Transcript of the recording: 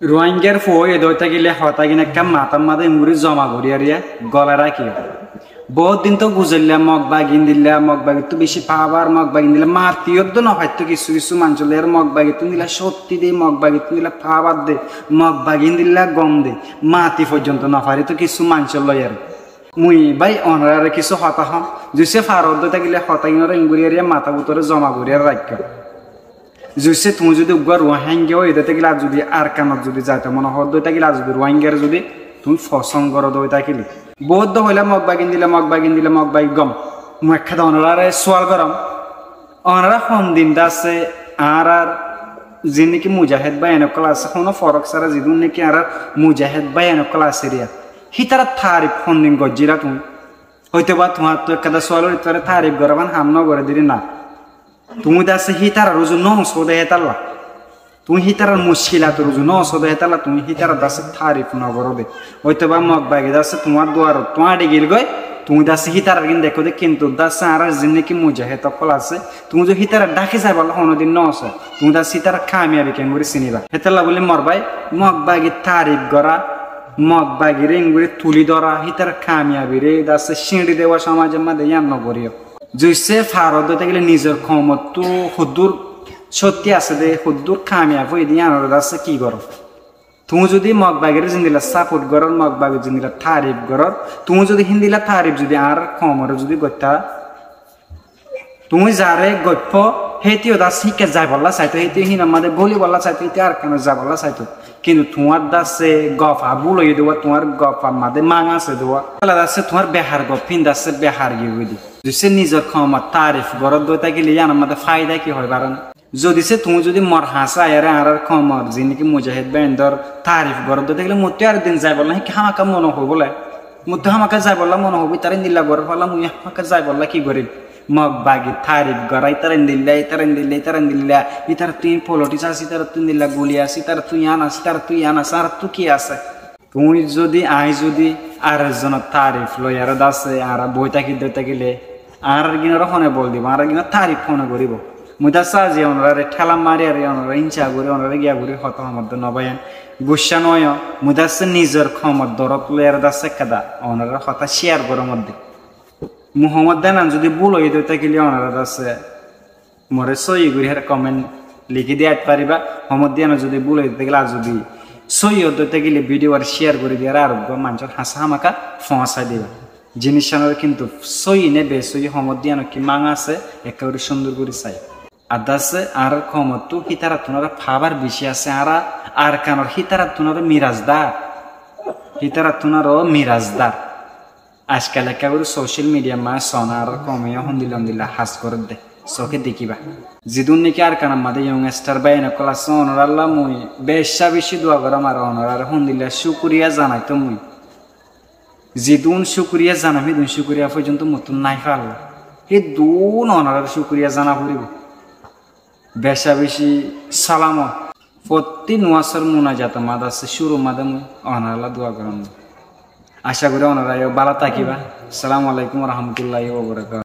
রোহিঙ্গার ফয়ে দইতা গেলে হতা কিনা কাম মাতার মাদে মুড়ি জমা করিয়া গলা রাখি বহুত দিন তো গুজরলা মগ বাগিন দিলা মগ বাগি তো বেশি পাবার মগ বাগিন দিলা মাতিও তো না হয়তো কিছু কিছু মাঞ্চলের মগ বাগি তুমি দিলা সত্যি দে মগ বাগি তুমি দিলা পাবার দে মগ বাগিন দিলা গম দে মাতি পর্যন্ত না পারি তো কিছু মাঞ্চল লয়ার মুই ভাই অনারে কিছু হতা হম জুসে ফারদ দইতা গেলে হতা কিনা ইঙ্গুরিয়া মাথা বুতরে জমা করিয়া রাখা জুসে তুমি যদি উগার রোহিঙ্গা এদাতে গেলে যদি আর কানত যদি যাইতে মনে হয় দইতা গেলে যদি রোহিঙ্গার যদি তুমি ফসং করো দইতা গেলে বহুত হইলে মগ বাগিন দিলে মগ বাগিন দিলে মগ বাগি গম মুখ খাদা অনারে সোয়াল গরম অনারা হন দিন দাসে আর যে নাকি মুজাহিদ বা এনকল আছে কোনো ফরক সারা যিদুন নাকি আর মুজাহিদ বা এনকল আছে রিয়া হি তারা তারিফ হন দিন গজ্জিরা তুমি হয়তো বা তোমার তো একটা সোয়ালের ইতরে তারিফ গরবান হামন করে দিলি না তুমি দাসে হি তারা রুজু নংস দে হেতাল্লা তুমি হি তারার মুশকিলাত রুজু নংস দে হেতাল্লা তুমি হি তারা দাসে তারিফ না করবে হয়তো বা মগ বাগি দাসে তোমার দুয়ার তোমার ডিগিল গই তুমি দাসে হি তারার কিন দেখো দে কিন্তু দাসে আর জিন্নে কি মুজাহিদ অকল আছে তুমি যে হি তারা ডাকি যাই বলা কোনদিন নস তুমি দাসে হি তারা কামিয়াবি কেন করে চিনিবা হেতাল্লা বলে মরবাই মগ বাগি তারিফ করা মগ বাগি রিং করে তুলি ধরা হি তারা কামিয়াবি রে দাসে সিঁড়ি দেওয়া সমাজের মধ্যে ইয়ান নগরিও জুইসে ফারদ দইতে গেলে নিজের ক্ষমত তো হুদ্দুর সত্যি আছে দে হুদ্দুর কামিয়াব হয়ে দিয়ে আনার আছে কি করো তুমি যদি মগ বাগের জিন্দিলা সাপোর্ট করর মগ বাগের জিন্দিলা তারিফ করর তুমি যদি হিন্দিলা তারিফ যদি আর ক্ষমর যদি গত্যা তুমি যারে গপ্প হেতিও দাস শিখে যাই বললা চাইতো হেতি হিন আমাদের বলি বললা চাইতো হেতি আর কেন যা বললা চাইতো কিন্তু তোমার দাসে গফা বুলই দেওয়া তোমার গফা মাদে মাঙাছে দেওয়া দাসে তোমার বেহার গপ ফিন দাসে বেহার গিয়ে দি যদি নিজের ক্ষমতা তারিফ গরত দইতা গেলে জানার মধ্যে ফায়দা কি হয় বারণ যদি সে তুমি যদি মর হাসা এর আর ক্ষমর যে নাকি মুজাহিদ বেন্দর তারিফ গরত দইতা গেলে মতে আর দিন যাই বললাম কি হামাকা মনে হই বলে মতে হামাকা যাই বললাম মনে হবি তার নিল্লা গর ফেলাম মুই হামাকা যাই বললা কি করি মগ বাগি তারিফ গরাই তারেন দিল্লা ইতার তুই পলিটিক্স আসি তার তুই দিল্লা গুলি আসি তার তুই আনাস তার তুই আনাস আর তুই কি আছে তুমি যদি যদি আর একজনের তারিফ লই আর দাসে আর বইতা কি দইতা গেলে আর গিনার ফোনে বল দিব আর গিনা তারিফ ফোনে করিব মুদা সাজি ওনারে ঠেলা মারি আর ওনারে ইনচা করে ওনারে গিয়া ঘুরে হত মধ্যে নবায়ন গুসা নয় মুদাসে নিজের ক্ষমত দরত লই আর দাসে কাদা ওনারে হতা শেয়ার করে মধ্যে মুহাম্মদ দানান যদি ভুল হয়ে দইতা গেলে ওনারা দাসে মরে সই ঘুরে আর কমেন্ট লিখে দিয়ে পারিবা মোহাম্মদ দিয়ানো যদি ভুল হয়ে দিতে গেলে আর যদি সই হতে গেলে ভিডিও আর শেয়ার করে দিয়ে আর মানুষের হাসা হামাকা ফসাই দিবা জিনিস কিন্তু সই নে বেসই হমদ দিয়ানো কি মাং আছে একেবারে সুন্দর করে চাই আর দাসে আর ক্ষমত তো হিতারা তোনারা ফাবার বেশি আছে আর কানোর হিতারা তোনারা মিরাজদার আজকাল একেবারে সোশ্যাল মিডিয়া মা সোনার কমিয়া হন্দিলা হাস করে দে চোখে দেখিবা যিদুন নাকি আর কানার মাঝে ইয়ং স্টার বাই নকল আছে অনরাল্লা মুই বেশি দোয়া করাম আর অনরার হন্দিলা শুক্রিয়া জানাই তো মুই যিদুন শুক্রিয়া জানাবি দুন শুক্রিয়া পর্যন্ত মতন নাই ফাল সেই দুন অনার শুক্রিয়া জানা পড়িব বেশি সালাম প্রতি নোয়াশার মোনাজাত মাদ আছে শুরু মাদে মুই অনারাল্লা দোয়া করাম আশা করি অনারা ভালো থাকিবা। আসসালামু আলাইকুম রহমতুল্লাহি ওয়া বারাকাতুহু।